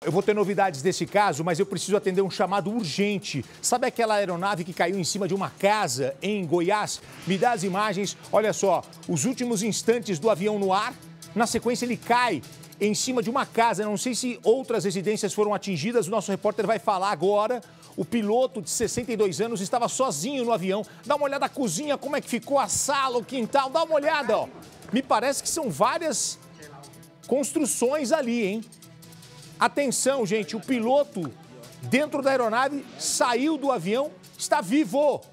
Eu vou ter novidades desse caso, mas eu preciso atender um chamado urgente. Sabe aquela aeronave que caiu em cima de uma casa em Goiás? Me dá as imagens. Olha só, os últimos instantes do avião no ar. Na sequência, ele cai em cima de uma casa. Não sei se outras residências foram atingidas. O nosso repórter vai falar agora. O piloto de 62 anos estava sozinho no avião. Dá uma olhada na cozinha, como é que ficou a sala, o quintal. Dá uma olhada, ó. Me parece que são várias construções ali, hein? Atenção, gente, o piloto dentro da aeronave saiu do avião, está vivo,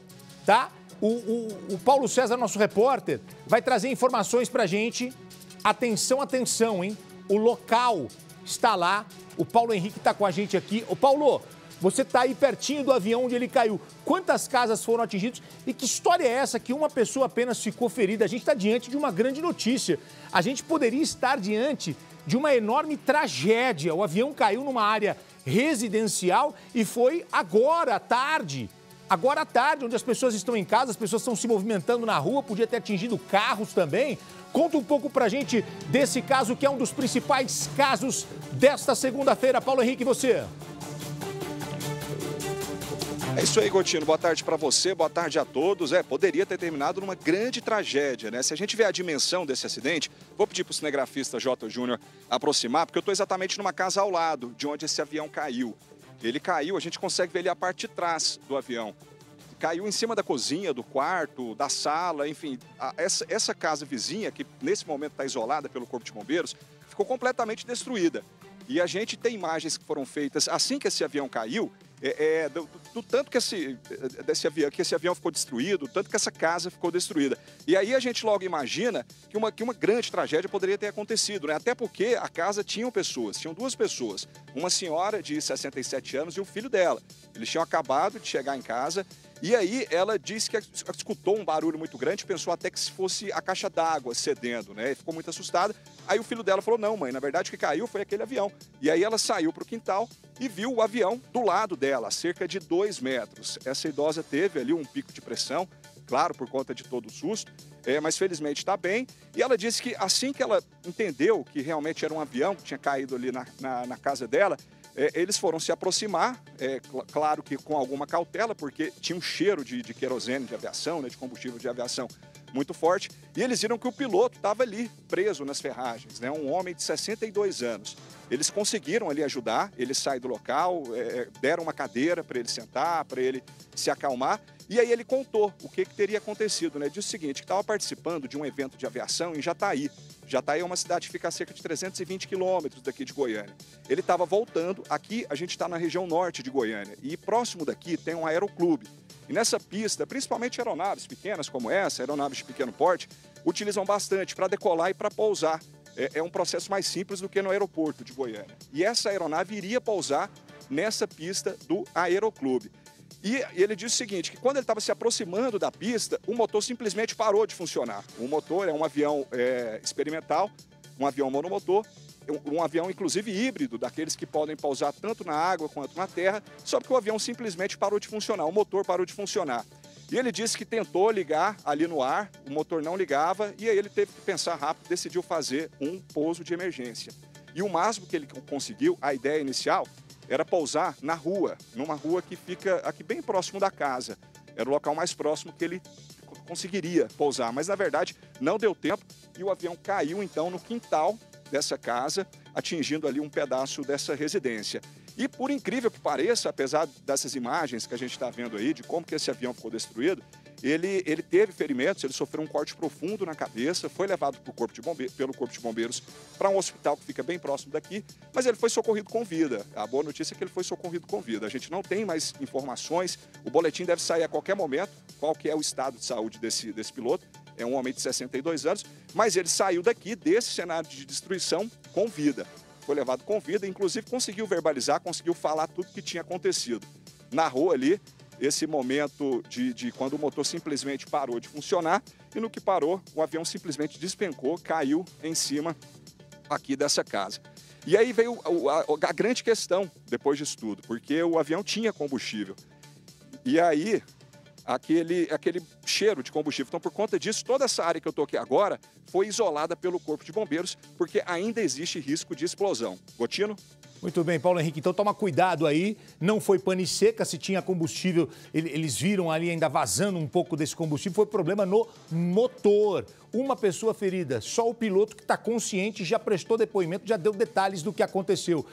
tá? O Paulo César, nosso repórter, vai trazer informações pra gente. Atenção, atenção, hein? O local está lá, o Paulo Henrique está com a gente aqui. Ô, Paulo, você está aí pertinho do avião onde ele caiu. Quantas casas foram atingidas? E que história é essa que uma pessoa apenas ficou ferida? A gente está diante de uma grande notícia. A gente poderia estar diante de uma enorme tragédia. O avião caiu numa área residencial e foi agora à tarde. Agora à tarde, onde as pessoas estão em casa, as pessoas estão se movimentando na rua, podia ter atingido carros também. Conta um pouco pra gente desse caso, que é um dos principais casos desta segunda-feira. Paulo Henrique, você? É isso aí, Gotino. Boa tarde para você, boa tarde a todos. Poderia ter terminado numa grande tragédia, né? Se a gente vê a dimensão desse acidente, vou pedir para o cinegrafista J. Júnior aproximar, porque eu estou exatamente numa casa ao lado de onde esse avião caiu. Ele caiu, a gente consegue ver ali a parte de trás do avião. Caiu em cima da cozinha, do quarto, da sala, enfim. Essa casa vizinha, que nesse momento está isolada pelo Corpo de Bombeiros, ficou completamente destruída. E a gente tem imagens que foram feitas assim que esse avião caiu, do tanto que esse avião ficou destruído, tanto que essa casa ficou destruída. E aí a gente logo imagina que uma grande tragédia poderia ter acontecido, né? Até porque a casa tinham duas pessoas, uma senhora de 67 anos e o filho dela. Eles tinham acabado de chegar em casa e aí ela disse que escutou um barulho muito grande, pensou até que se fosse a caixa d'água cedendo, né? E ficou muito assustada. Aí o filho dela falou, não, mãe, na verdade o que caiu foi aquele avião. E aí ela saiu para o quintal e viu o avião do lado dela, a cerca de 2 metros. Essa idosa teve ali um pico de pressão, claro, por conta de todo o susto, mas felizmente está bem. E ela disse que assim que ela entendeu que realmente era um avião que tinha caído ali na casa dela, eles foram se aproximar, claro que com alguma cautela, porque tinha um cheiro de querosene de aviação, né, de combustível de aviação muito forte, e eles viram que o piloto estava ali, preso nas ferragens, né, um homem de 62 anos. Eles conseguiram ali ajudar, ele sai do local, deram uma cadeira para ele sentar, para ele se acalmar, e aí ele contou o que teria acontecido, né? Disse o seguinte, que estava participando de um evento de aviação em Jataí. Jataí é uma cidade que fica a cerca de 320 quilômetros daqui de Goiânia. Ele estava voltando, aqui a gente está na região norte de Goiânia, e próximo daqui tem um aeroclube. E nessa pista, principalmente aeronaves pequenas como essa, aeronaves de pequeno porte, utilizam bastante para decolar e para pousar. É um processo mais simples do que no aeroporto de Goiânia. E essa aeronave iria pousar nessa pista do aeroclube. E ele disse o seguinte, que quando ele estava se aproximando da pista, o motor simplesmente parou de funcionar. O motor é um avião experimental, um avião monomotor, um avião inclusive híbrido, daqueles que podem pousar tanto na água quanto na terra, só que o avião simplesmente parou de funcionar, o motor parou de funcionar. E ele disse que tentou ligar ali no ar, o motor não ligava, e aí ele teve que pensar rápido, decidiu fazer um pouso de emergência. E o máximo que ele conseguiu, a ideia inicial, era pousar na rua, numa rua que fica aqui bem próximo da casa. Era o local mais próximo que ele conseguiria pousar, mas na verdade não deu tempo e o avião caiu então no quintal dessa casa, atingindo ali um pedaço dessa residência. E por incrível que pareça, apesar dessas imagens que a gente está vendo aí, de como que esse avião ficou destruído, ele teve ferimentos, ele sofreu um corte profundo na cabeça, foi levado pelo Corpo de Bombeiros para um hospital que fica bem próximo daqui, mas ele foi socorrido com vida. A boa notícia é que ele foi socorrido com vida. A gente não tem mais informações, o boletim deve sair a qualquer momento, qual que é o estado de saúde desse piloto. É um homem de 62 anos, mas ele saiu daqui, desse cenário de destruição, com vida. Foi levado com vida, inclusive conseguiu verbalizar, conseguiu falar tudo que tinha acontecido. Narrou ali esse momento de quando o motor simplesmente parou de funcionar e no que parou, o avião simplesmente despencou, caiu em cima aqui dessa casa. E aí veio a grande questão depois disso tudo, porque o avião tinha combustível. E aí, aquele cheiro de combustível. Então, por conta disso, toda essa área que eu estou aqui agora foi isolada pelo Corpo de Bombeiros, porque ainda existe risco de explosão. Gotino? Muito bem, Paulo Henrique, então toma cuidado aí, não foi pane seca, se tinha combustível, eles viram ali ainda vazando um pouco desse combustível, foi problema no motor. Uma pessoa ferida, só o piloto que está consciente já prestou depoimento, já deu detalhes do que aconteceu.